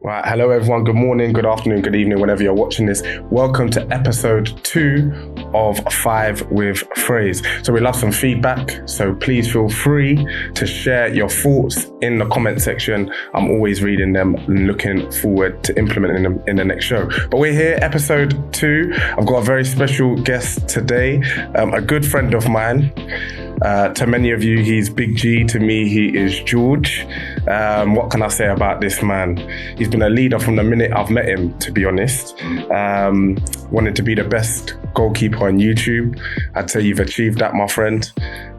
Right, hello everyone, good morning, good afternoon, good evening, whenever you're watching this. Welcome to episode 2 of 5withFraze. So we love some feedback, so please feel free to share your thoughts in the comment section. I'm always reading them and looking forward to implementing them in the next show. But we're here, episode 2. I've got a very special guest today, a good friend of mine. To many of you, he's Big G. To me, he is George. What can I say about this man? He's been a leader from the minute I've met him, to be honest. Wanted to be the best goalkeeper on YouTube. I'd say you've achieved that, my friend.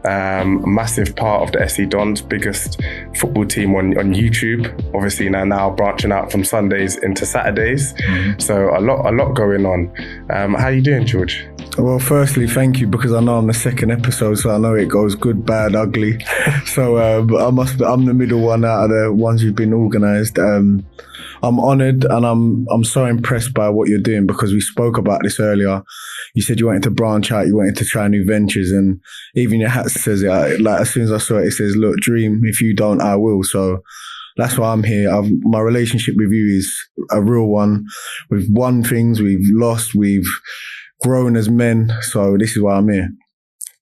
Massive part of the SE Dons, biggest football team on YouTube. Obviously now branching out from Sundays into Saturdays. So a lot going on. How you doing, George? Well, firstly, thank you, because I know I'm the second episode, so I know it goes good, bad, ugly. So I'm the middle one out of the ones who've been organised. I'm honoured and I'm so impressed by what you're doing, because we spoke about this earlier. You said you wanted to branch out, you wanted to try new ventures, and even your hat says it. Like, as soon as I saw it, it says, "Look, dream. If you don't, I will." So that's why I'm here. My relationship with you is a real one. We've won things, we've lost, we've grown as men. So this is why I'm here.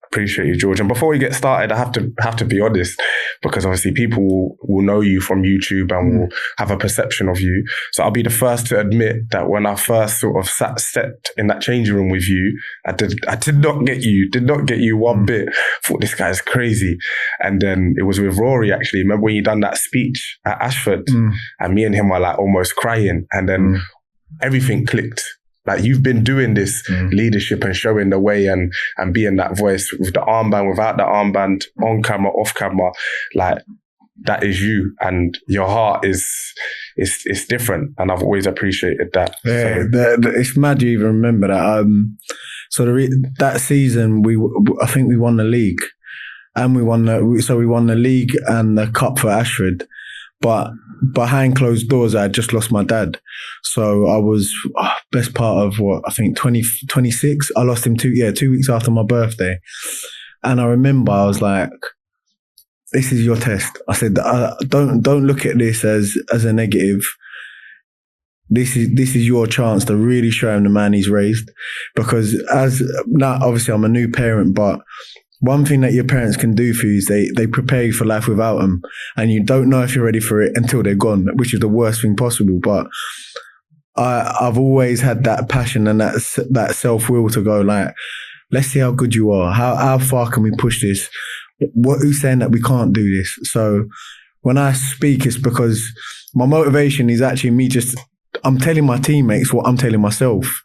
Appreciate you, George. And before we get started, I have to be honest, because obviously people will know you from YouTube and will have a perception of you. So I'll be the first to admit that when I first sort of stepped in that changing room with you, I did not get you one bit. Thought this guy's crazy. And then it was with Rory, actually. Remember when you done that speech at Ashford, and me and him were like almost crying, and then everything clicked. Like, you've been doing this leadership and showing the way and being that voice with the armband, without the armband, on camera, off camera. Like, that is you, and your heart is different, and I've always appreciated that. Yeah, so. It's mad you even remember that. That season, I think we won the league, and we won the league and the cup for Ashford. But behind closed doors, I had just lost my dad. So I was best part of 26. I lost him 2 weeks after my birthday. And I remember I was like, this is your test. I said, don't look at this as a negative. This is your chance to really show him the man he's raised. Because now obviously I'm a new parent, but one thing that your parents can do for you is they prepare you for life without them, and you don't know if you're ready for it until they're gone, which is the worst thing possible. But I've always had that passion and that self-will to go, like, let's see how good you are. How far can we push this? Who's saying that we can't do this? So when I speak, it's because my motivation is actually I'm telling my teammates what I'm telling myself.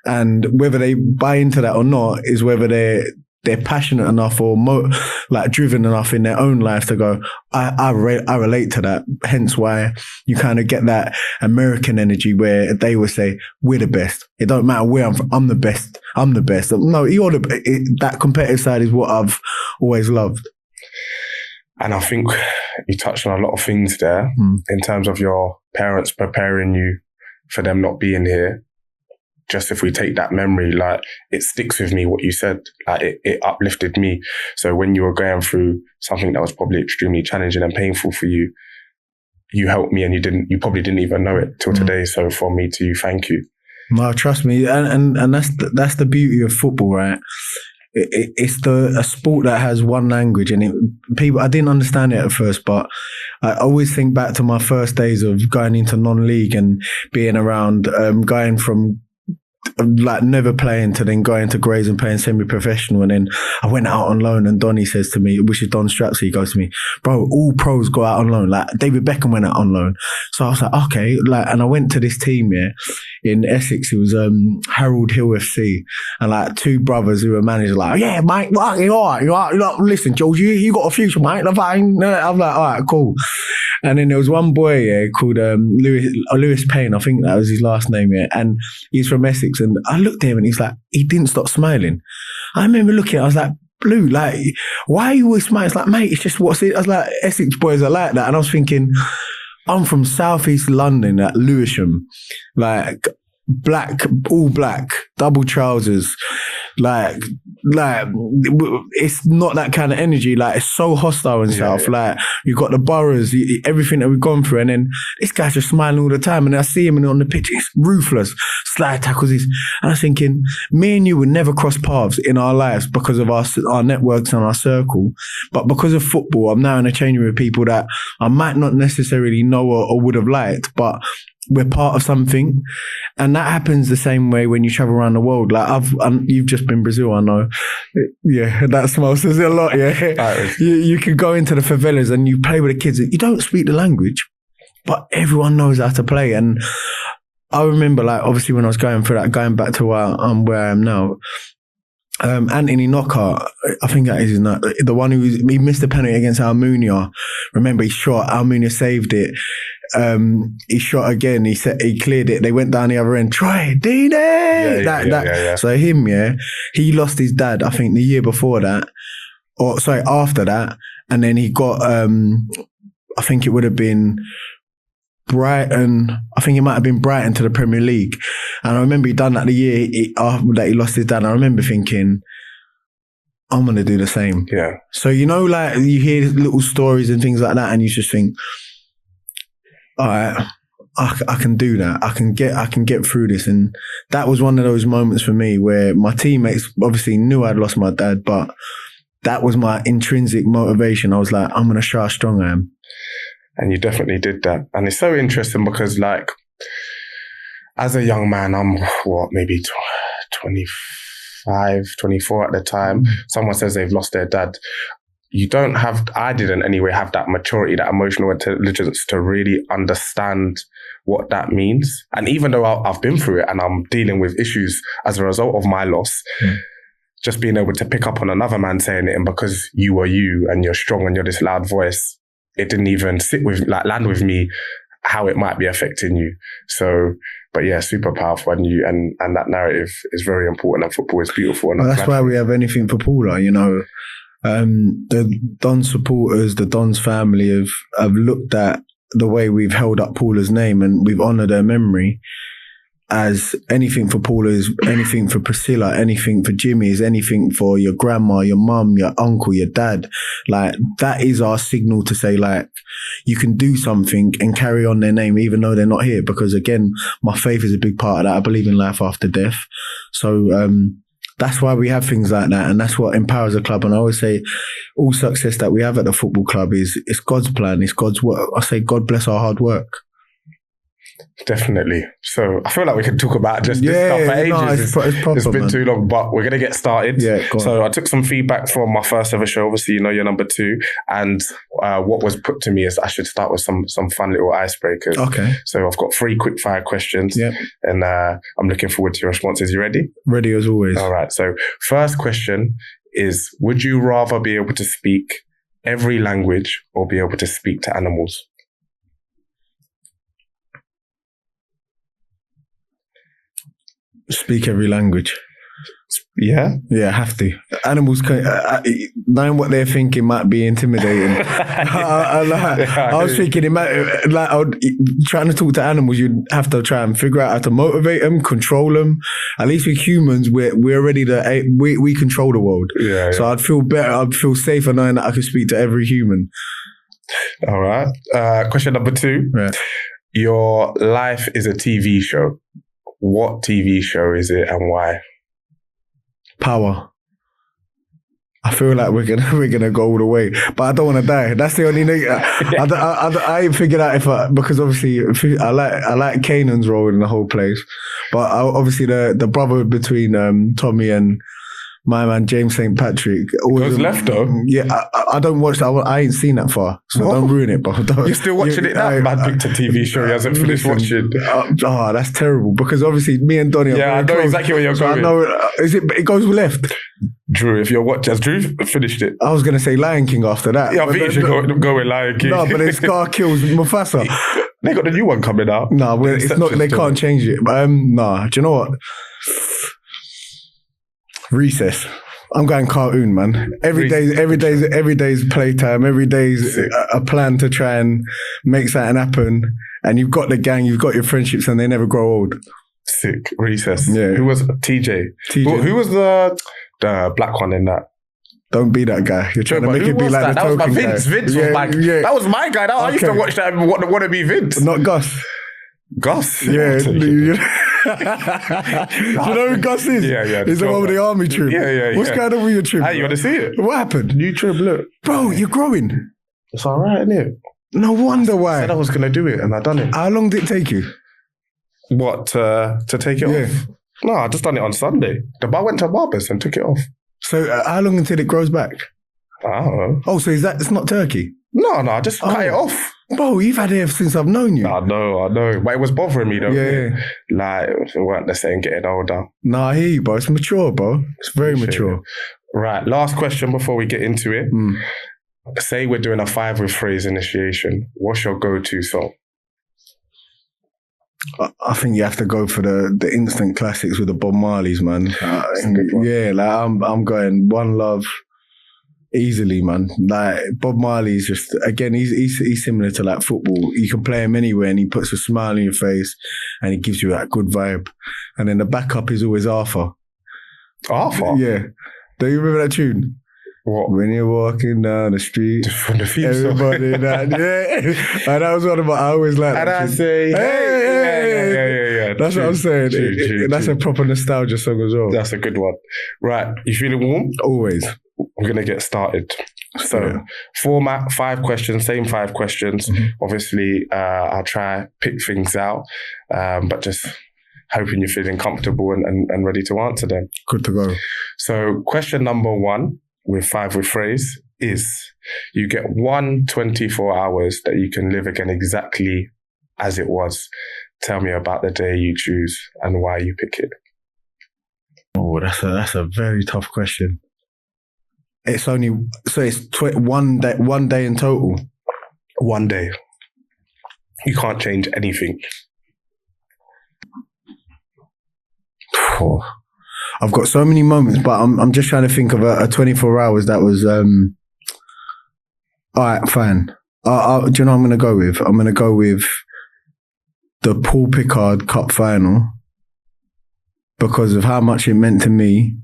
And whether they buy into that or not is whether they're passionate enough or driven enough in their own life to go, I relate to that. Hence why you kind of get that American energy where they will say, we're the best. It don't matter where I'm from. I'm the best. No, that competitive side is what I've always loved. And I think you touched on a lot of things there in terms of your parents preparing you for them not being here. Just if we take that memory, like, it sticks with me what you said, like it uplifted me. So when you were going through something that was probably extremely challenging and painful for you, you helped me, and you probably didn't even know it till today. So for me to thank you. No, trust me. And that's the beauty of football, right? It's a sport that has one language, and I didn't understand it at first, but I always think back to my first days of going into non-league and being around, going from like never playing to then going to Grays and playing semi-professional. And then I went out on loan, and Donny says to me, which is Don Strapsey, he goes to me, bro, all pros go out on loan. Like, David Beckham went out on loan. So I was like, okay. And I went to this team here in Essex. It was Harold Hill FC, and like two brothers who were managers, like, yeah, mate, you're all right. Listen, George, you got a future, mate. I'm like, all right, cool. And then there was one boy called Lewis Payne, I think that was his last name, and he's from Essex. And I looked at him and he's like, he didn't stop smiling. I remember looking at him, I was like, Blue, like, why are you always smiling? It's like, mate, it's just what's it? I was like, Essex boys are like that. And I was thinking, I'm from Southeast London at Lewisham, like, black, all black, double trousers, Like it's not that kind of energy. Like it's so hostile and stuff. Like you've got the boroughs, everything that we've gone through, and then this guy's just smiling all the time. And I see him on the pitch, he's ruthless, slide tackles. And I was thinking, me and you would never cross paths in our lives because of our networks and our circle. But because of football, I'm now in a changing room with people that I might not necessarily know or would have liked, but we're part of something. And that happens the same way when you travel around the world. Like you've just been Brazil, I know. Yeah, that smells a lot. Yeah, you can go into the favelas and you play with the kids. You don't speak the language, but everyone knows how to play. And I remember, like, obviously when I was going through that, going back to where I am now, Anthony Knockaert, I think that is his name, the one he missed the penalty against Almunia. Remember, he shot, Almunia saved it. He shot again, he cleared it, they went down the other end, try Dine! So him, he lost his dad, I think the year before that, or sorry, after that, and then he got, I think it would have been Brighton, I think it might have been Brighton to the Premier League. And I remember he done that the year that he lost his dad. And I remember thinking, I'm going to do the same. Yeah. So, you know, like you hear little stories and things like that and you just think, all right, I can do that. I can get through this. And that was one of those moments for me where my teammates obviously knew I'd lost my dad, but that was my intrinsic motivation. I was like, I'm going to show how strong I am. And you definitely did that. And it's so interesting because, like, as a young man, I'm, maybe 25, 24 at the time. Someone says they've lost their dad. I didn't anyway have that maturity, that emotional intelligence to really understand what that means. And even though I've been through it and I'm dealing with issues as a result of my loss, just being able to pick up on another man saying it, and because you are you and you're strong and you're this loud voice, it didn't even land with me how it might be affecting you. So, but yeah, super powerful, and that narrative is very important, and football is beautiful. And that's why we have anything for Paula, you know. The Don supporters, the Don's family have looked at the way we've held up Paula's name and we've honoured her memory as anything for Paula is anything for Priscilla, anything for Jimmy is anything for your grandma, your mum, your uncle, your dad. Like, that is our signal to say, like, you can do something and carry on their name even though they're not here. Because again, my faith is a big part of that. I believe in life after death. So that's why we have things like that, and that's what empowers a club. And I always say all success that we have at the football club is God's plan, it's God's work. I say God bless our hard work. Definitely. So I feel like we can talk about just this stuff for ages. No, it's proper, it's been too long, but we're going to get started. Yeah, go on. So I took some feedback from my first ever show. Obviously, you know, you're number 2. And what was put to me is I should start with some fun little icebreakers. Okay. So I've got 3 quick fire questions. Yep. And I'm looking forward to your responses. You ready? Ready as always. All right. So first question is, would you rather be able to speak every language or be able to speak to animals? Speak every language. Yeah? Yeah, have to. Animals, knowing what they're thinking might be intimidating. I was thinking, trying to talk to animals, you'd have to try and figure out how to motivate them, control them. At least with humans, we're ready to, we control the world. Yeah, so I'd feel better, I'd feel safer knowing that I could speak to every human. All right. Question number 2. Yeah. Your life is a TV show. What TV show is it and why? Power. I feel like we're gonna go all the way, but I don't want to die. That's the only thing. I ain't figured out because obviously I like Kanan's role in the whole place, but obviously the brother between Tommy and my man James St. Patrick goes left though. Yeah, I don't watch that. I ain't seen that far, so don't ruin it. But you're still watching it now. Bad Victor TV show. He hasn't finished watching. That's terrible because obviously me and Donnie. Yeah, I know close, exactly where you're going. I know. It goes left. Drew, if you're watching, has Drew finished it? I was gonna say Lion King after that. Yeah, I think you should go with Lion King. No, but then Scar kills Mufasa. They got the new one coming out. No, it's not. They can't change it. But do you know what? Recess. I'm going cartoon, man. Every day's playtime. Every day's a plan to try and make something happen. And you've got the gang, you've got your friendships, and they never grow old. Sick. Recess. Yeah. Who was TJ? TJ. Who was the black one in that? Don't be that guy. You're trying to make Who it be was like that? the That was my token Vince. guy. Vince was like, that was my guy. I used to Okay. watch that and want to be Vince. Not Gus. Gus. Yeah. Do you know who Gus is? Yeah. He's the one with the army trim. Yeah. What's going on with your trim? Hey, you want to see it? What happened? New trim, look. Bro, you're growing. It's all right, isn't it? No wonder I why. said I was going to do it and I done it. How long did it take you? What, to take it off? No, I just done it on Sunday. I went to Barbers and took it off. So how long until it grows back? I don't know. Oh, so it's not turkey? No, I just cut it off. Bro, you've had it ever since I've known you. I know. But it was bothering me though. Yeah. Like, it weren't the same getting older. Nah, I hear you, bro. It's mature, bro. It's very mature. Right, last question before we get into it. Say we're doing a 5 with Fraser initiation. What's your go-to song? I think you have to go for the instant classics with the Bob Marleys, man. Yeah, like I'm going One Love easily, man. Like Bob Marley's just, again, he's similar to like football. You can play him anywhere and he puts a smile on your face and he gives you that good vibe. And then the backup is always Arthur. Arthur? Yeah. Do you remember that tune? What? When you're walking down the street, From the theme song. everybody that, yeah. And that was one of my, I always like that. And I tune. say, hey. Yeah. That's what I'm saying. That's a proper nostalgia song as well. That's a good one. Right, you feeling warm? Always. We're going to get started. So, format, 5 questions, same 5 questions. Obviously, I'll try pick things out, but just hoping you're feeling comfortable and ready to answer them. Good to go. So, question number 1 with 5 with Fraze is, you get 24 hours that you can live again exactly as it was. Tell me about the day you choose and why you pick it. Oh, that's a very tough question. It's only, so it's one day in total. One day. You can't change anything. Oh, I've got so many moments, but I'm just trying to think of a 24 hours that was, all right, fine. Do you know what I'm going to go with? I'm going to go with the Paul Picard Cup final because of how much it meant to me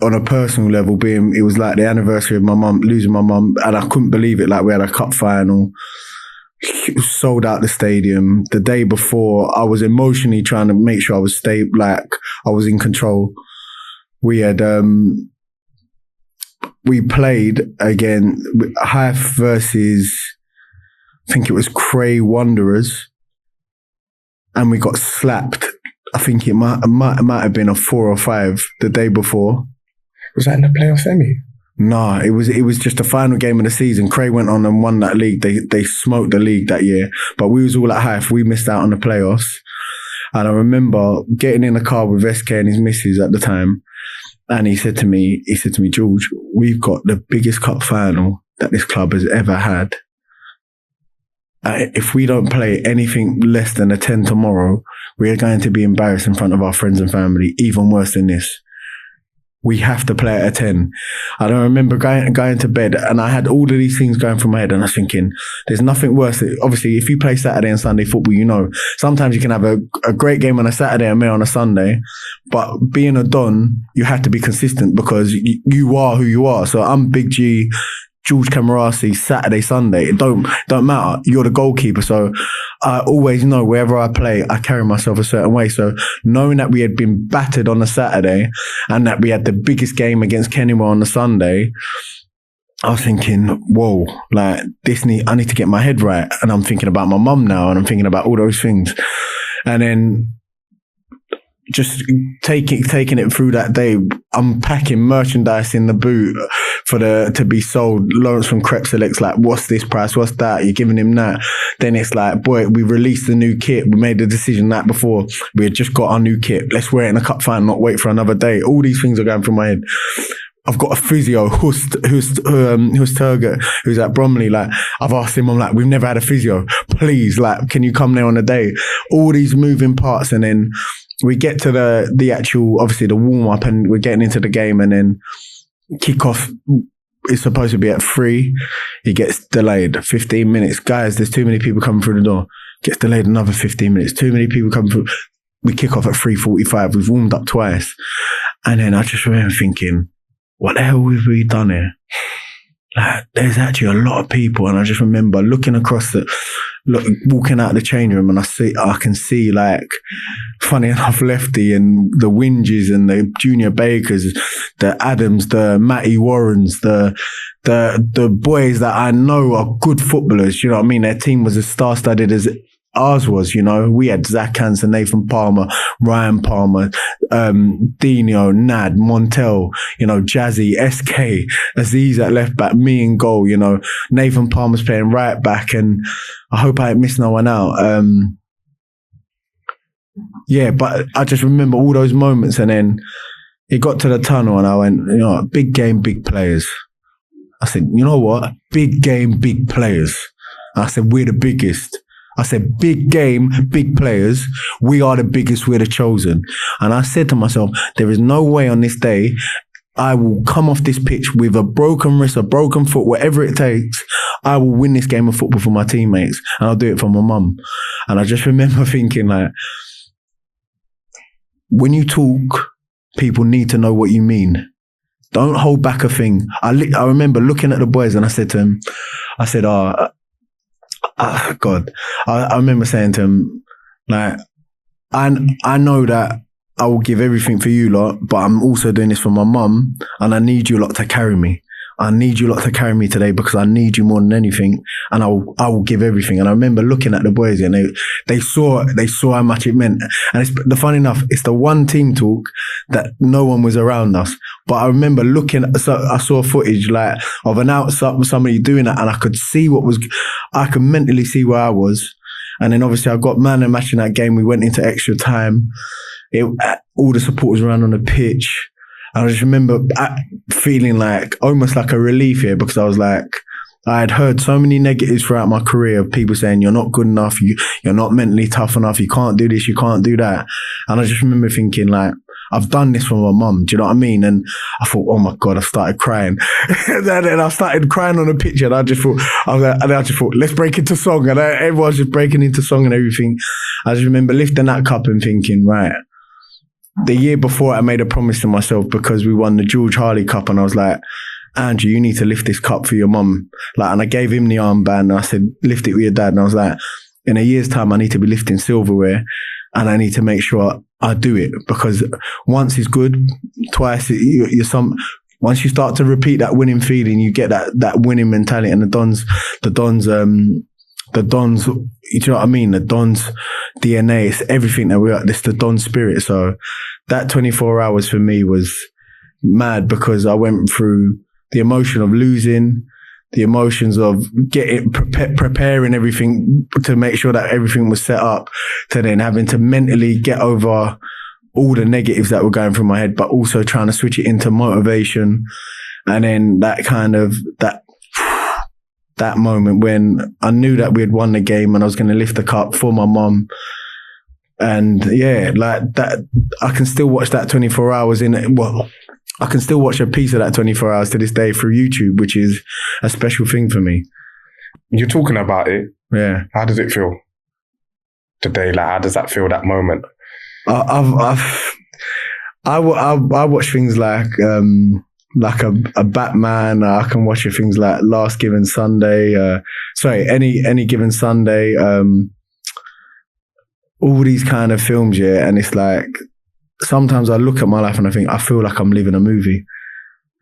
on a personal level, it was like the anniversary of my mum, losing my mum, and I couldn't believe it. Like, we had a cup final, sold out the stadium. The day before, I was emotionally trying to make sure I was like I was in control. We had, we played again, Hythe versus, I think it was Cray Wanderers, and we got slapped. I think it might have been a 4 or 5 the day before. Was that in the playoff semi? Nah, it was just the final game of the season. Cray went on and won that league. They smoked the league that year. But we was all at Hythe. We missed out on the playoffs. And I remember getting in the car with SK and his missus at the time. And he said to me, George, we've got the biggest cup final that this club has ever had. If we don't play anything less than a 10 tomorrow, we are going to be embarrassed in front of our friends and family, even worse than this. We have to play at a 10. And I remember going to bed and I had all of these things going through my head and I was thinking, there's nothing worse. Obviously, if you play Saturday and Sunday football, you know, sometimes you can have a great game on a Saturday and me on a Sunday, but being a Don, you have to be consistent because you are who you are. So I'm Big G, George Camarasi, Saturday, Sunday. It don't matter. You're the goalkeeper. So I always know wherever I play, I carry myself a certain way. So knowing that we had been battered on a Saturday and that we had the biggest game against Kenilworth on the Sunday, I was thinking, whoa, like I need to get my head right. And I'm thinking about my mum now and I'm thinking about all those things. And then just taking it through that day, unpacking merchandise in the boot to be sold. Lawrence from Crep Select's like, what's this price? What's that? You're giving him that. Then it's like, boy, we released the new kit. We made the decision that before. We had just got our new kit. Let's wear it in a cup final, not wait for another day. All these things are going through my head. I've got a physio who's Turgut, who's at Bromley. Like, I've asked him, I'm like, we've never had a physio. Please, like, can you come there on a day? All these moving parts, and then we get to the actual, obviously the warm up, and we're getting into the game, and then kickoff is supposed to be at 3. It gets delayed 15 minutes. Guys, there's too many people coming through the door. Gets delayed another 15 minutes. Too many people coming through. we kick off at 3:45. We've warmed up twice. And then I just remember thinking, what the hell have we done here? Like, there's actually a lot of people. And I just remember looking across walking out the change room, and I can see, like, funny enough, Lefty and the Winges and the Junior Bakers, the Adams, the Matty Warrens, the boys that I know are good footballers. You know what I mean? Their team was as star-studded as ours was, you know. We had Zach Hansen, Nathan Palmer, Ryan Palmer, Dino, Nad, Montel, you know, Jazzy, SK, Aziz at left back, me in goal, you know. Nathan Palmer's playing right back, and I hope I ain't missed no one out. Yeah, but I just remember all those moments, and then it got to the tunnel and I went, you know, big game, big players. I said, you know what? Big game, big players. I said, we're the biggest. I said, big game, big players. We are the biggest. We're the chosen. And I said to myself, there is no way on this day I will come off this pitch with a broken wrist, a broken foot, whatever it takes. I will win this game of football for my teammates, and I'll do it for my mum. And I just remember thinking, like, when you talk, people need to know what you mean. Don't hold back a thing. I remember looking at the boys and I said to him, I said, God, I remember saying to him, like, I know that I will give everything for you lot, but I'm also doing this for my mum, and I need you lot to carry me. I need you lot to carry me today because I need you more than anything, and I will give everything. And I remember looking at the boys, and they saw how much it meant. And it's funny enough, it's the one team talk that no one was around us. But I remember I saw footage like of an outside with somebody doing that, and I could mentally see where I was. And then obviously I got man and match in that game. We went into extra time. All the supporters around on the pitch. I just remember feeling like almost like a relief here, because I was like, I had heard so many negatives throughout my career of people saying, you're not good enough, you're not mentally tough enough, you can't do this, you can't do that. And I just remember thinking, like, I've done this for my mum, do you know what I mean? And I thought, oh my God, I started crying. And I started crying on the pitch, and I just thought, let's break into song. And everyone's just breaking into song and everything. I just remember lifting that cup and thinking, right, the year before I made a promise to myself because we won the George Harley Cup, and I was like, Andrew, you need to lift this cup for your mum. Like, and I gave him the armband and I said, lift it with your dad. And I was like, in a year's time, I need to be lifting silverware, and I need to make sure I do it, because once is good, twice once you start to repeat that winning feeling, you get that winning mentality. And the Dons, you know what I mean? The Dons DNA, it's everything that we are. It's the Don spirit. So that 24 hours for me was mad, because I went through the emotion of losing, the emotions of preparing everything to make sure that everything was set up, to then having to mentally get over all the negatives that were going through my head, but also trying to switch it into motivation. And then that moment when I knew that we had won the game and I was going to lift the cup for my mum. And yeah, like that, I can still watch that 24 hours I can still watch a piece of that 24 hours to this day through YouTube, which is a special thing for me. You're talking about it. Yeah. How does it feel today? Like, how does that feel, that moment? I watch things like a Batman. I can watch things like Last Given Sunday. Any Given Sunday. All these kind of films, yeah. And it's like, sometimes I look at my life and I think, I feel like I'm living a movie.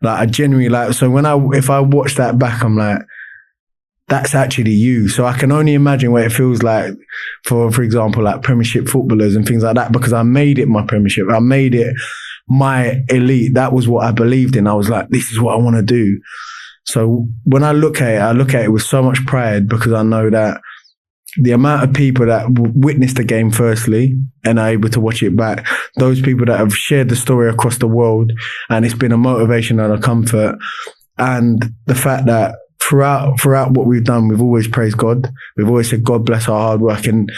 Like, I genuinely like, so if I watch that back, I'm like, that's actually you. So I can only imagine what it feels like for example, like Premiership footballers and things like that, because I made it my Premiership. I made it my elite. That was what I believed in. I was like, this is what I want to do. So when I look at it with so much pride, because I know that the amount of people that witnessed the game firstly and are able to watch it back, those people that have shared the story across the world, and it's been a motivation and a comfort. And the fact that throughout what we've done, we've always praised God. We've always said, God bless our hard work. And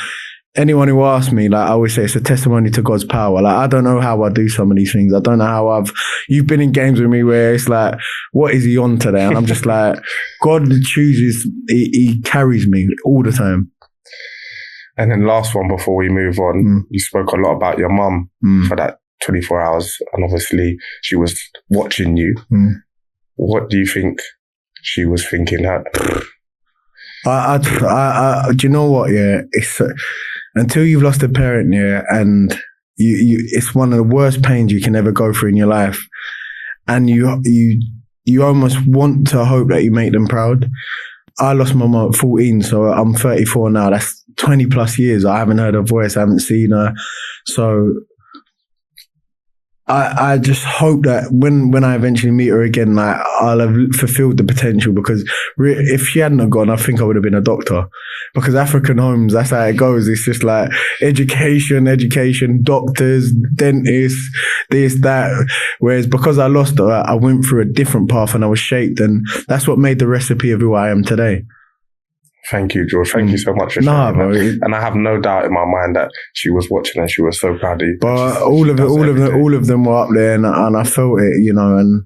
anyone who asks me, like, I always say it's a testimony to God's power. Like, I don't know how I do some of these things. I don't know how you've been in games with me where it's like, what is he on today? And I'm just like, God chooses, he carries me all the time. And then last one before we move on, you spoke a lot about your mum for that 24 hours. And obviously she was watching you. What do you think she was thinking? Do you know what? Yeah, it's until you've lost a parent, yeah, and it's one of the worst pains you can ever go through in your life, and you almost want to hope that you make them proud. I lost my mum at 14, so I'm 34 now. That's 20 plus years. I haven't heard her voice. I haven't seen her. So I just hope that when I eventually meet her again, like, I'll have fulfilled the potential, because if she hadn't have gone, I think I would have been a doctor, because African homes, that's how it goes. It's just like education, doctors, dentists, this, that. Whereas because I lost her, I went through a different path and I was shaped, and that's what made the recipe of who I am today. Thank you, George. Thank you so much for sharing that. And I have no doubt in my mind that she was watching and she was so proud of you. But all of them were up there, and I felt it, you know, and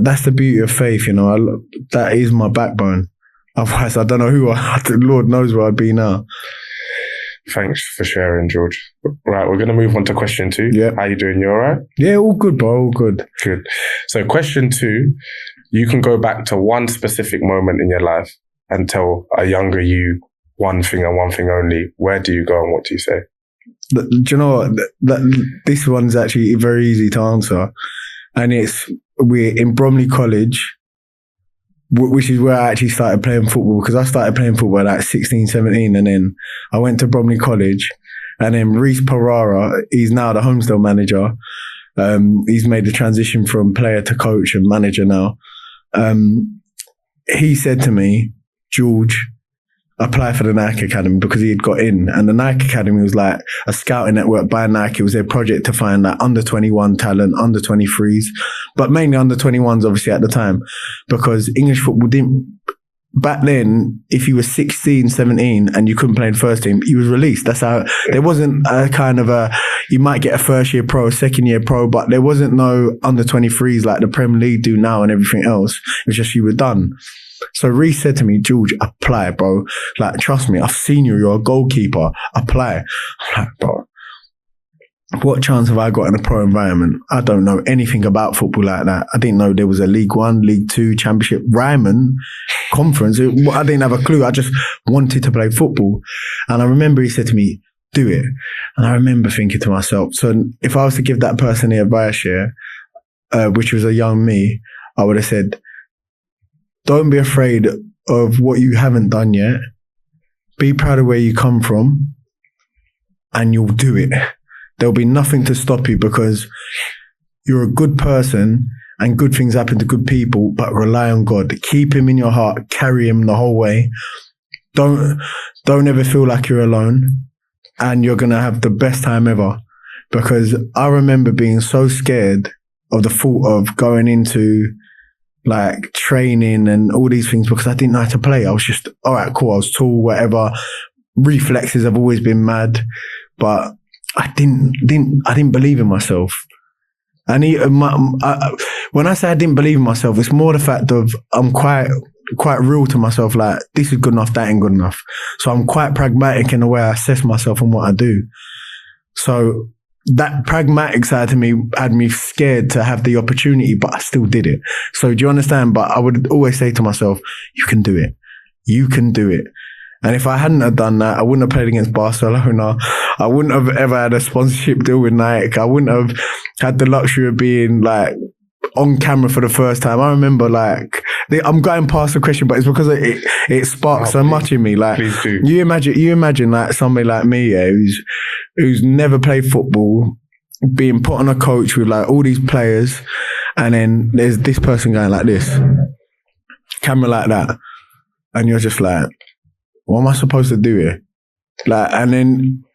that's the beauty of faith, you know. That is my backbone. Otherwise, I don't know Lord knows where I'd be now. Thanks for sharing, George. Right, we're going to move on to question 2. Yeah. How you doing? You all right? Yeah, all good, bro. All good. Good. So question 2, you can go back to one specific moment in your life and tell a younger you one thing and one thing only. Where do you go and what do you say? Do you know what? This one's actually very easy to answer. And we're in Bromley College, which is where I actually started playing football, because I started playing football at like 16, 17, and then I went to Bromley College, and then Reese Perara, he's now the Homestead manager. He's made the transition from player to coach and manager now. He said to me, George, apply for the Nike Academy, because he had got in. And the Nike Academy was like a scouting network by Nike. It was their project to find like under 21 talent, under 23s, but mainly under 21s, obviously, at the time, because English football didn't. Back then, if you were 16, 17 and you couldn't play in first team, you was released. That's how, there wasn't a kind of you might get a first year pro, second year pro, but there wasn't no under 23s like the Premier League do now and everything else. It was just you were done. So Reece said to me, George, apply, bro. Like, trust me, I've seen you. You're a goalkeeper. Apply. I'm like, bro, what chance have I got in a pro environment? I don't know anything about football like that. I didn't know there was a League One, League Two, Championship, Ryman, Conference. I didn't have a clue. I just wanted to play football. And I remember he said to me, do it. And I remember thinking to myself, so if I was to give that person the advice here, which was a young me, I would have said, don't be afraid of what you haven't done yet. Be proud of where you come from, and you'll do it. There'll be nothing to stop you, because you're a good person and good things happen to good people, but rely on God. Keep him in your heart. Carry him the whole way. Don't ever feel like you're alone, and you're going to have the best time ever. Because I remember being so scared of the thought of going into like training and all these things, because I didn't know how to play. I was just, all right, cool. I was tall, whatever. Reflexes have always been mad, but I didn't believe in myself. And when I say I didn't believe in myself, it's more the fact of I'm quite real to myself. Like, this is good enough, that ain't good enough. So I'm quite pragmatic in the way I assess myself and what I do. So that pragmatic side to me had me scared to have the opportunity, but I still did it. So do you understand? But I would always say to myself, you can do it. You can do it. And if I hadn't have done that, I wouldn't have played against Barcelona. I wouldn't have ever had a sponsorship deal with Nike. I wouldn't have had the luxury of being like on camera for the first time. I remember like, I'm going past the question, but it's because it sparks so much in me. Like, you imagine like somebody like me, yeah, who's never played football, being put on a coach with like all these players, and then there's this person going like this, camera like that, and you're just like, what am I supposed to do here? Like, and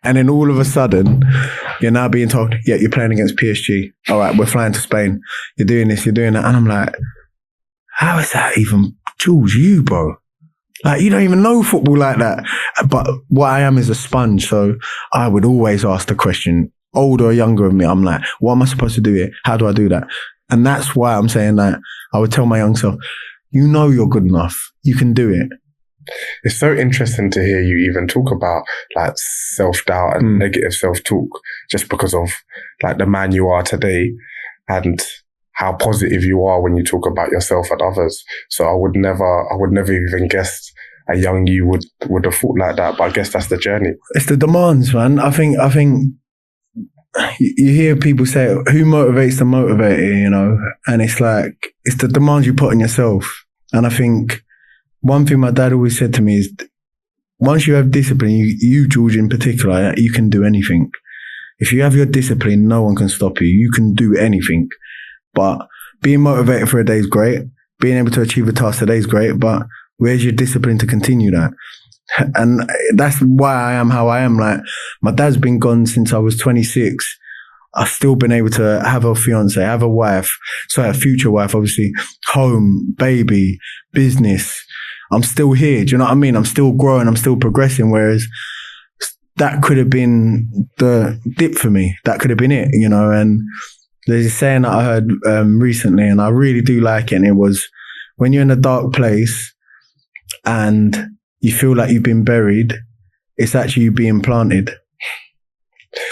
then all of a sudden, you're now being told, yeah, you're playing against PSG. All right, we're flying to Spain. You're doing this, you're doing that. And I'm like, how is that even, Jules, you, bro? Like, you don't even know football like that. But what I am is a sponge. So I would always ask the question, older or younger of me, I'm like, what am I supposed to do here? How do I do that? And that's why I'm saying that I would tell my young self, you know you're good enough. You can do it. It's so interesting to hear you even talk about like self-doubt and negative self-talk, just because of like the man you are today and how positive you are when you talk about yourself and others. So I would never even guess a young you would have thought like that. But I guess that's the journey. It's the demands, man. I think you hear people say, who motivates the motivator, you know? And it's like, it's the demands you put on yourself. And I think one thing my dad always said to me is, once you have discipline, you George in particular, you can do anything. If you have your discipline, no one can stop you. You can do anything. But being motivated for a day is great. Being able to achieve a task today is great. But where's your discipline to continue that? And that's why I am how I am. Like, my dad's been gone since I was 26. I've still been able to have a fiance, have a wife, a future wife, obviously, home, baby, business. I'm still here. Do you know what I mean? I'm still growing. I'm still progressing. Whereas that could have been the dip for me. That could have been it, you know. And there's a saying that I heard recently, and I really do like it. And it was, when you're in a dark place and you feel like you've been buried, it's actually you being planted.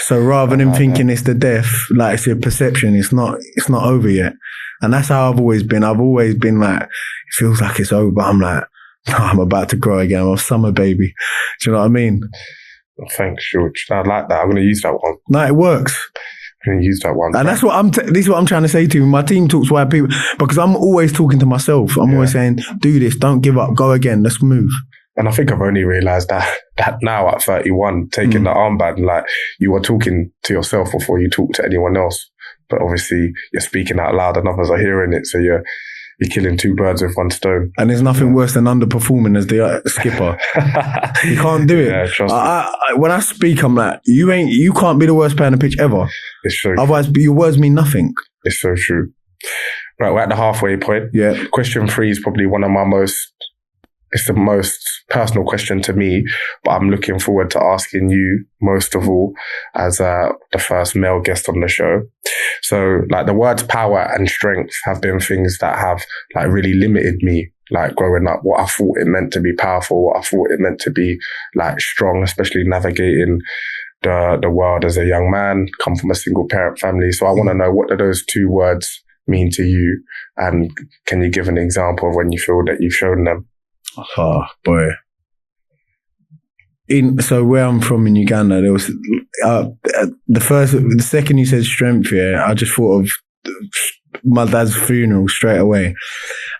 So rather than thinking it's the death, like it's a perception, it's not over yet. And that's how I've always been. I've always been like, it feels like it's over, but I'm like, no, I'm about to grow again. I'm a summer baby. Do you know what I mean? Thanks, George. I like that. I'm going to use that one. No, it works. I'm going to use that one. And that's what this is what I'm trying to say to you. My team talks to white people, because I'm always talking to myself. I'm always saying, do this, don't give up, go again, let's move. And I think I've only realised that now at 31, taking the armband, like, you are talking to yourself before you talk to anyone else. But obviously you're speaking out loud and others are hearing it. So you're killing two birds with one stone. And there's nothing worse than underperforming as the skipper. You can't do it. Yeah, trust me. When I speak, I'm like, you can't be the worst player on the pitch ever. It's true. Otherwise, your words mean nothing. It's so true. Right, we're at the halfway point. Yeah. Question 3 is probably it's the most personal question to me, but I'm looking forward to asking you most of all as the first male guest on the show. So, like, the words power and strength have been things that have like really limited me, like growing up, what I thought it meant to be powerful, what I thought it meant to be like strong, especially navigating the world as a young man, come from a single parent family. So I want to know, what do those two words mean to you? And can you give an example of when you feel that you've shown them? Oh boy! So where I'm from in Uganda, there was the second you said strength, I just thought of my dad's funeral straight away.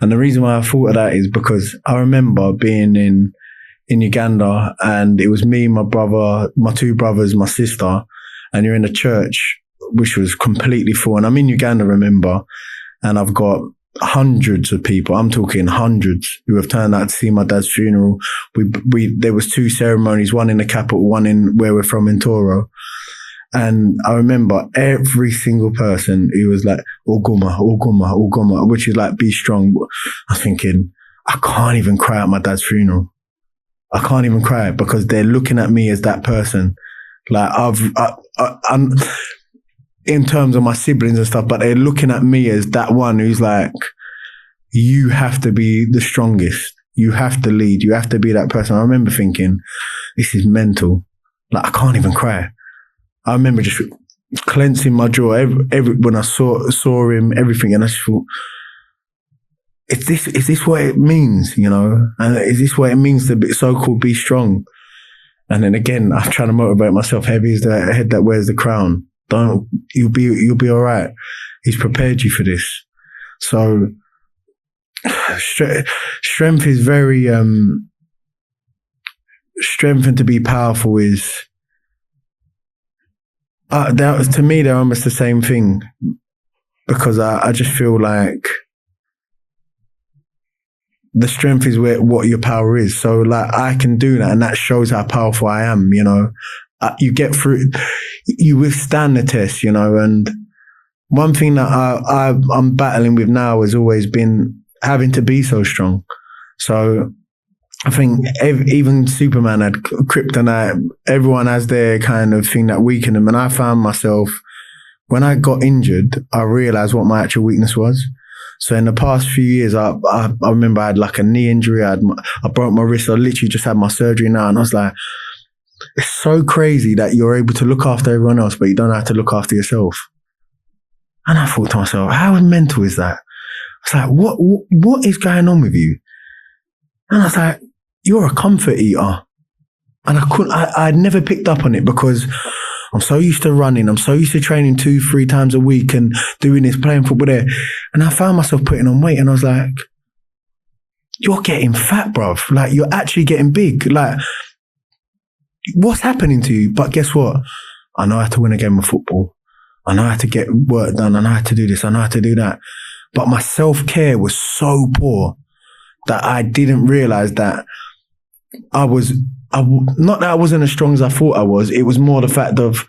And the reason why I thought of that is because I remember being in Uganda, and it was me, my brother, my two brothers, my sister, and you're in a church which was completely full. And I'm in Uganda, remember, and I've got hundreds of people, I'm talking hundreds, who have turned out to see my dad's funeral. There was 2 ceremonies, one in the capital, one in where we're from in Toro. And I remember every single person who was like, Oguma, Oguma, Oguma, which is like, be strong. I was thinking, I can't even cry at my dad's funeral. I can't even cry, because they're looking at me as that person. Like, I'm in terms of my siblings and stuff, but they're looking at me as that one who's like, you have to be the strongest. You have to lead. You have to be that person. I remember thinking, this is mental. Like, I can't even cry. I remember just clenching my jaw every when I saw him, everything, and I just thought, is this what it means, you know? And is this what it means to be so-called be strong? And then again, I'm trying to motivate myself. Heavy is the head that wears the crown. You'll be all right. He's prepared you for this. So strength is very strength, and to be powerful is to me they're almost the same thing, because I just feel like the strength is what your power is. So like, I can do that, and that shows how powerful I am, you know. You get through, you withstand the test, you know. And one thing that I'm battling with now has always been having to be so strong. So I think even Superman had kryptonite. Everyone has their kind of thing that weakened them. And I found myself, when I got injured, I realized what my actual weakness was. So in the past few years, I remember I had like a knee injury. I broke my wrist. I literally just had my surgery now. And I was like, it's so crazy that you're able to look after everyone else, but you don't have to look after yourself. And I thought to myself, how mental is that? I was like, what is going on with you? And I was like, you're a comfort eater. And I'd never picked up on it because I'm so used to running. I'm so used to training 2-3 times a week and doing this, playing football there. And I found myself putting on weight and I was like, you're getting fat, bruv. Like, you're actually getting big. Like, what's happening to you? But guess what? I know how to win a game of football. I know how to get work done. I know how to do this. I know how to do that. But my self-care was so poor that I didn't realize that not that I wasn't as strong as I thought I was. It was more the fact of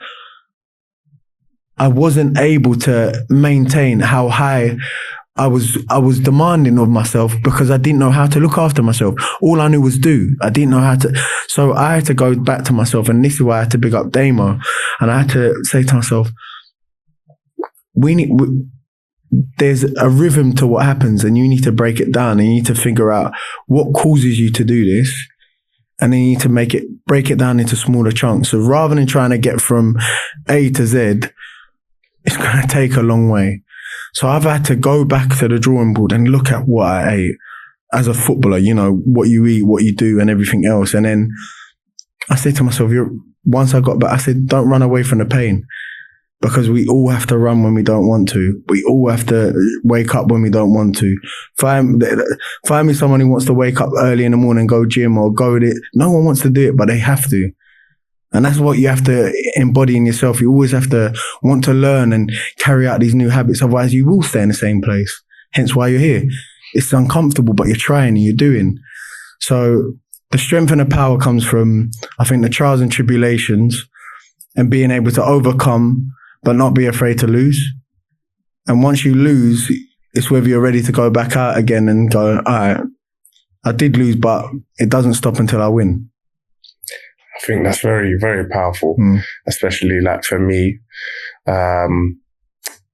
I wasn't able to maintain how high I was demanding of myself because I didn't know how to look after myself. All I knew was do. I didn't know how to. So I had to go back to myself, and this is why I had to big up Damo. And I had to say to myself, there's a rhythm to what happens, and you need to break it down, and you need to figure out what causes you to do this. And then you need to break it down into smaller chunks. So rather than trying to get from A to Z, it's going to take a long way. So I've had to go back to the drawing board and look at what I ate as a footballer, you know, what you eat, what you do and everything else. And then I said to myself, once I got back, I said, don't run away from the pain. Because we all have to run when we don't want to. We all have to wake up when we don't want to. Find me someone who wants to wake up early in the morning, go gym or go to it. No one wants to do it, but they have to. And that's what you have to embody in yourself. You always have to want to learn and carry out these new habits. Otherwise, you will stay in the same place. Hence why you're here. It's uncomfortable, but you're trying and you're doing. So the strength and the power comes from, I think, the trials and tribulations and being able to overcome but not be afraid to lose. And once you lose, it's whether you're ready to go back out again and go, all right, I did lose, but it doesn't stop until I win. I think that's very, very powerful, especially like for me, when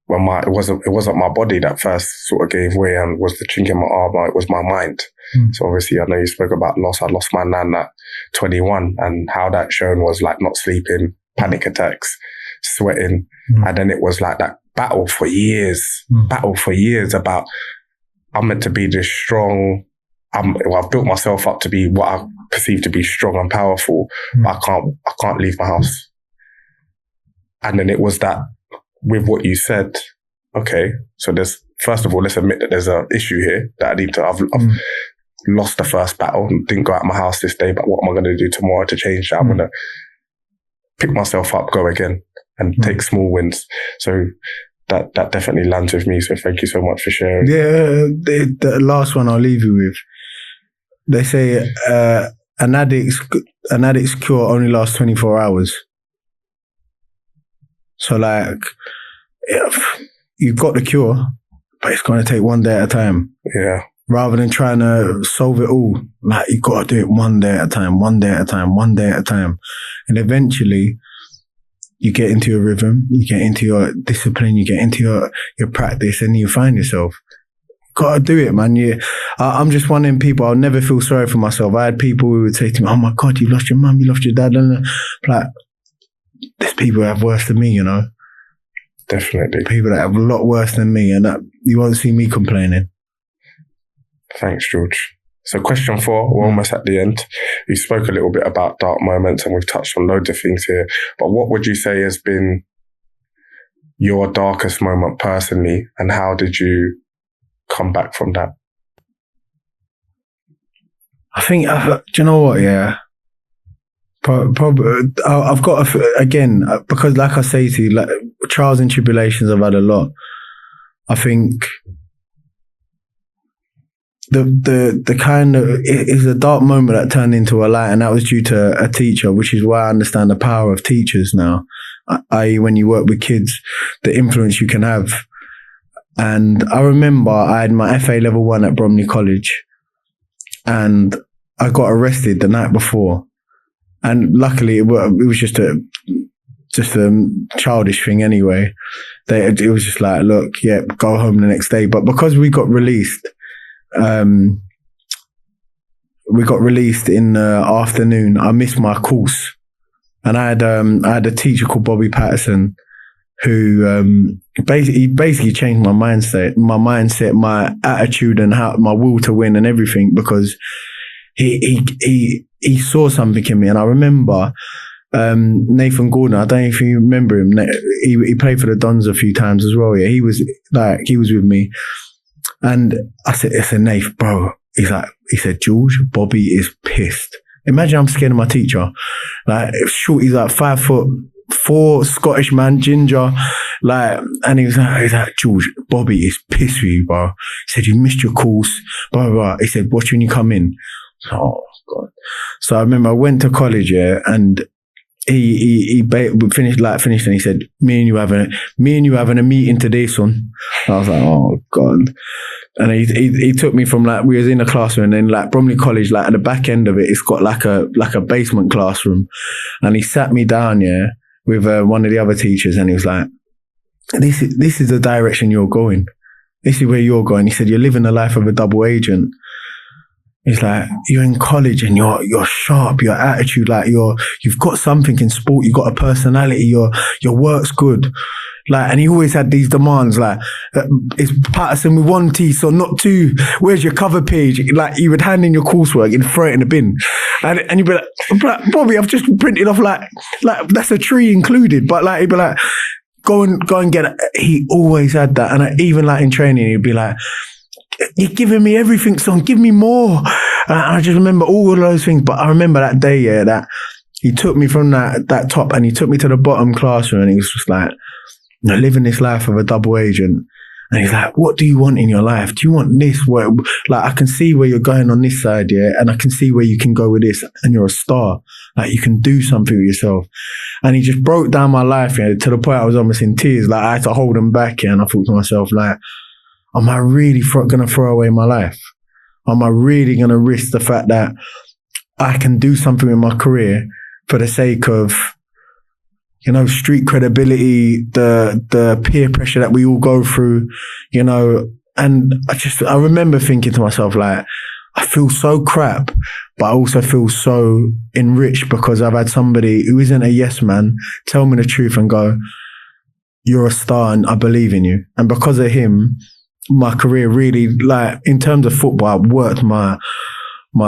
it wasn't my body that first sort of gave way and was the chink in my armor, it was my mind. So obviously, I know you spoke about loss. I lost my nan at 21, and how that shown was like not sleeping, panic attacks, sweating. And then it was like that battle for years about, I'm meant to be this strong. I've built myself up to be what I perceive to be strong and powerful, but I can't leave my house. And then it was that with what you said, okay, so first of all, let's admit that there's an issue here that I've lost the first battle and didn't go out of my house this day, but what am I going to do tomorrow to change that? I'm going to pick myself up, go again, and take small wins. So that definitely lands with me. So thank you so much for sharing. Yeah, the last one I'll leave you with. They say an addict's cure only lasts 24 hours. So like, you've got the cure, but it's going to take one day at a time. Yeah. Rather than trying to solve it all, like you've got to do it one day at a time, one day at a time, one day at a time. And eventually you get into your rhythm, you get into your discipline, you get into your practice, and you find yourself. Got to do it, man. I'm just one of them people, I'll never feel sorry for myself. I had people who would say to me, oh my God, you lost your mum, you lost your dad. And like, there's people who have worse than me, you know? Definitely. People that have a lot worse than me, and that you won't see me complaining. Thanks, George. So question 4, we're almost at the end. You spoke a little bit about dark moments and we've touched on loads of things here, but what would you say has been your darkest moment personally, and how did you come back from that? I think, do you know what, yeah? Probably, I've got, again, because like I say to you, like, trials and tribulations I've had a lot. I think the kind of, it is a dark moment that turned into a light, and that was due to a teacher, which is why I understand the power of teachers now, i.e. when you work with kids, the influence you can have. And I remember I had my FA level 1 at Bromley College, and I got arrested the night before. And luckily it was just just a childish thing anyway. It was just like, look, yeah, go home the next day. But because we got released in the afternoon, I missed my course. And I had a teacher called Bobby Patterson who basically changed my mindset, my attitude, and my will to win and everything, because he saw something in me. And I remember Nathan Gordon, I don't know if you remember him. He played for the Dons a few times as well. Yeah, he was with me, and I said, Nath, bro. He said, George, Bobby is pissed. Imagine I'm scared of my teacher. Like, short, he's like 5'4", Scottish man, ginger. Like, and he was like, George, Bobby is pissed with you, bro. He said, you missed your course, blah, blah, blah. He said, watch when you come in. Oh, God. So I remember I went to college, yeah, and he finished, and he said, me and you having a meeting today, son. I was like, oh, God. And he took me from, like, we was in a classroom, and then, like, Bromley College, like, at the back end of it, it's got like a basement classroom. And he sat me down, yeah, with one of the other teachers, and he was like, this is the direction you're going. This is where you're going. He said, you're living the life of a double agent. He's like, you're in college and you're sharp, your attitude, like you've got something in sport, you've got a personality, your work's good. Like, and he always had these demands, like, it's Patterson with 1 T, so not 2. Where's your cover page? Like, he would hand in your coursework and throw it in the bin. And you'd be like, Bobby, I've just printed off like that's a tree included. But like, he'd be like, go and get it. He always had that. And even like in training, he'd be like, you're giving me everything, son, give me more. And I just remember all of those things. But I remember that day, yeah, that he took me from that top and he took me to the bottom classroom, and he was just like, you know, living this life of a double agent. And he's like, what do you want in your life? Do you want this? Where, like, I can see where you're going on this side, yeah, and I can see where you can go with this, and you're a star. Like, you can do something with yourself. And he just broke down my life, yeah, to the point I was almost in tears. Like, I had to hold him back, yeah, and I thought to myself, like, am I really going to throw away my life? Am I really going to risk the fact that I can do something in my career for the sake of, you know, street credibility, the peer pressure that we all go through, you know? And I remember thinking to myself, like, I feel so crap, but I also feel so enriched because I've had somebody who isn't a yes man tell me the truth and go, you're a star and I believe in you. And because of him, my career really, like, in terms of football, I worked my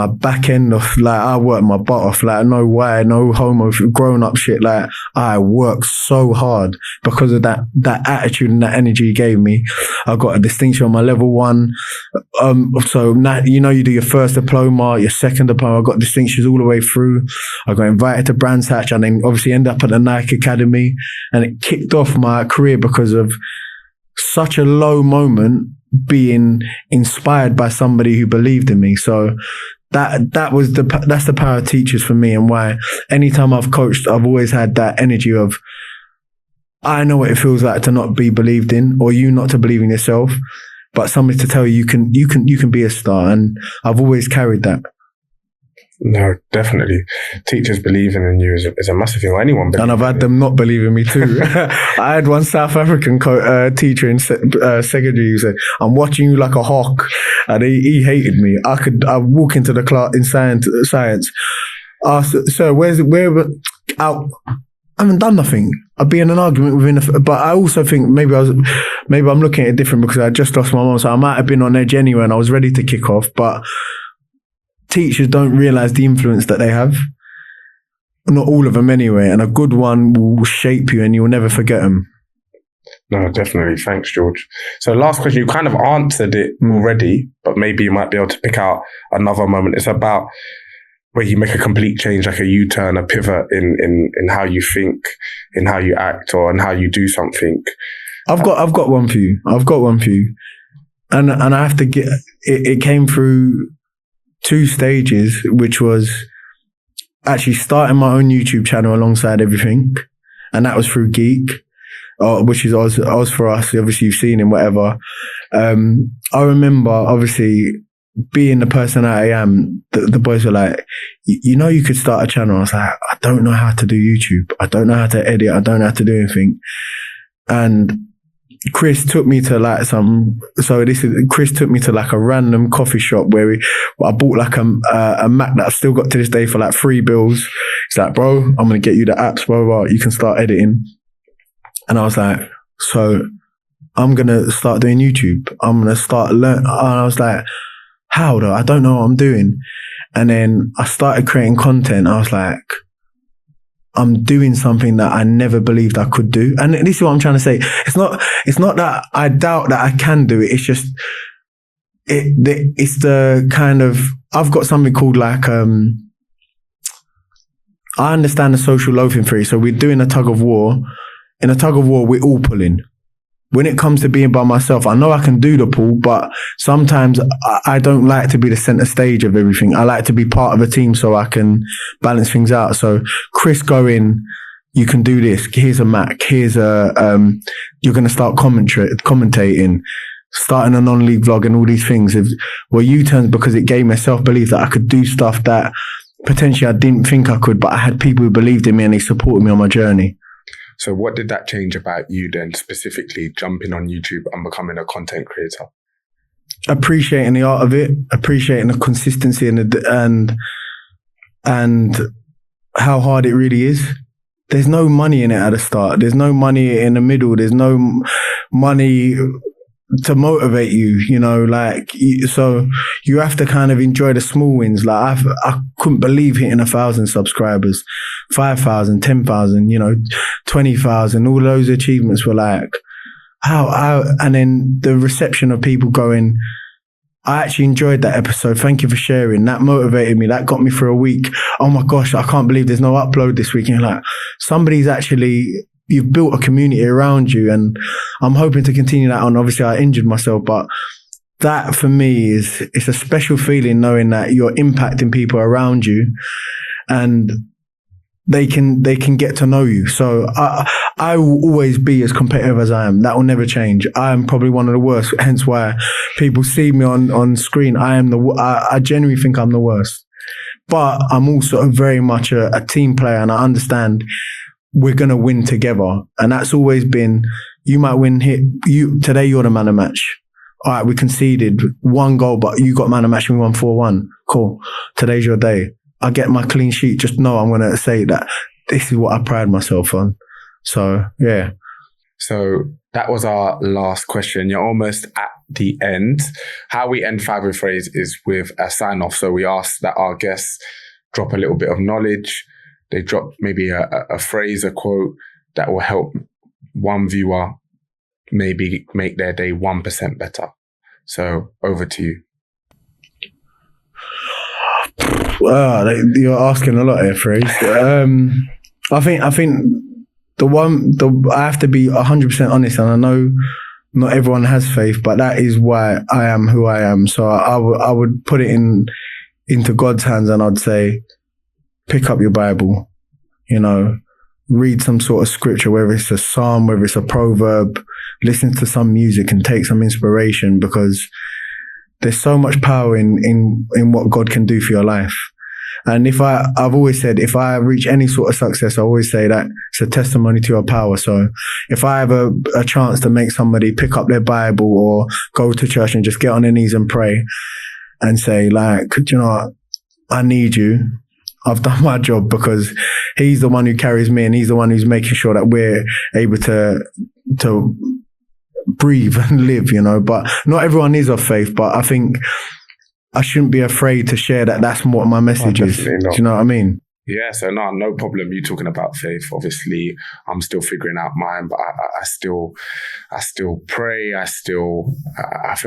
back end off, like, I worked my butt off, like, no way, no homo, grown up shit. Like, I worked so hard because of that attitude and that energy he gave me. I got a distinction on my level 1. So now, you know, you do your first diploma, your second diploma. I got distinctions all the way through. I got invited to Brands Hatch and then obviously ended up at the Nike Academy, and it kicked off my career because of such a low moment, being inspired by somebody who believed in me. So that's the power of teachers for me, and why anytime I've coached, I've always had that energy of, I know what it feels like to not be believed in, or you not to believe in yourself, but somebody to tell you you can be a star. And I've always carried that. No, definitely. Teachers believing in you is a massive thing. Or anyone believing. And I've had them not believe in me too. I had one South African teacher in secondary who said, I'm watching you like a hawk. And he hated me. I walk into the class in science. Sir, I haven't done nothing. I'd be in an argument but I also think maybe I'm looking at it different because I just lost my mom. So I might have been on edge anyway and I was ready to kick off. But teachers don't realize the influence that they have. Not all of them anyway. And a good one will shape you and you'll never forget them. No, definitely. Thanks, George. So last question, you kind of answered it already, but maybe you might be able to pick out another moment. It's about where you make a complete change, like a U-turn, a pivot in how you think, in how you act, or in how you do something. I've got one for you. And I have to get, it came through 2 stages, which was actually starting my own YouTube channel alongside everything. And that was through Geek, which is Oz for Us. Obviously, you've seen him, whatever. I remember, obviously, being the person that I am, the boys were like, you know, you could start a channel. I was like, I don't know how to do YouTube. I don't know how to edit. I don't know how to do anything. And Chris took me to like Chris took me to like a random coffee shop where I bought like a Mac that I've still got to this day for like $3. He's like, bro, I'm going to get you the apps, bro. You can start editing. And I was like, so I'm going to start doing YouTube. I'm going to start learning. And I was like, how though? I don't know what I'm doing. And then I started creating content. I was like, I'm doing something that I never believed I could do. And this is what I'm trying to say. It's not that I doubt that I can do it. It's just, it's the kind of, I've got something called like, I understand the social loafing theory. So we're doing a tug of war. In a tug of war, we're all pulling. When it comes to being by myself, I know I can do the pull, but sometimes I don't like to be the center stage of everything. I like to be part of a team so I can balance things out. So Chris going, you can do this. Here's a Mac. Here's you're going to start commentating, starting a non-league vlog and all these things. Were U-turns because it gave me self-belief that I could do stuff that potentially I didn't think I could, but I had people who believed in me and they supported me on my journey. So what did that change about you then, specifically jumping on YouTube and becoming a content creator? Appreciating the art of it, appreciating the consistency and how hard it really is. There's no money in it at the start. There's no money in the middle. There's no money to motivate you, you know, like, so you have to kind of enjoy the small wins. Like I couldn't believe hitting 1,000 subscribers, 5,000, 10,000, you know, 20,000, all those achievements were like, how, and then the reception of people going, I actually enjoyed that episode. Thank you for sharing. That motivated me. That got me for a week. Oh my gosh, I can't believe there's no upload this week. And you're like, somebody's actually, you've built a community around you, and I'm hoping to continue that on. Obviously, I injured myself, but that for me it's a special feeling knowing that you're impacting people around you, and they can get to know you. So I will always be as competitive as I am. That will never change. I am probably one of the worst. Hence why people see me on screen. I genuinely think I'm the worst, but I'm also very much a team player, and I understand we're going to win together. And that's always been, you might win today you're the man of match. All right, we conceded 1 goal, but you got man of match and we won 4-1. Cool. Today's your day. I get my clean sheet. Just know I'm going to say that this is what I pride myself on. So, yeah. So that was our last question. You're almost at the end. How we end 5withFraze is with a sign off. So we ask that our guests drop a little bit of knowledge. They drop maybe a phrase, a quote that will help one viewer maybe make their day 1% better. So over to you. You're asking a lot here, Fraser. I think I have to be 100% honest, and I know not everyone has faith, but that is why I am who I am. So I would put it into God's hands, and I'd say, pick up your Bible, you know, read some sort of scripture, whether it's a psalm, whether it's a proverb, listen to some music and take some inspiration, because there's so much power in what God can do for your life. And I've always said, if I reach any sort of success, I always say that it's a testimony to your power. So if I have a chance to make somebody pick up their Bible or go to church and just get on their knees and pray and say, like, you know what? I need you. I've done my job, because he's the one who carries me, and he's the one who's making sure that we're able to breathe and live, you know. But not everyone is of faith, but I think I shouldn't be afraid to share that that's what my message is. Do you know what I mean? Yeah, so no problem. You talking about faith. Obviously, I'm still figuring out mine, but I still pray. I feel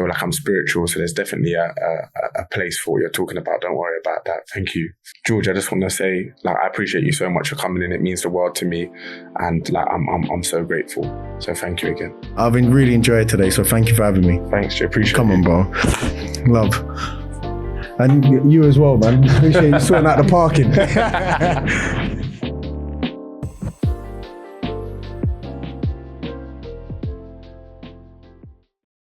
like I'm spiritual. So there's definitely a place for what you're talking about. Don't worry about that. Thank you, George. I just want to say, like, I appreciate you so much for coming in. It means the world to me, and like I'm so grateful. So thank you again. I've been really enjoyed today. So thank you for having me. Thanks, Jay. Appreciate it. Come on, bro. Love. And you as well, man. Appreciate you sorting out the parking.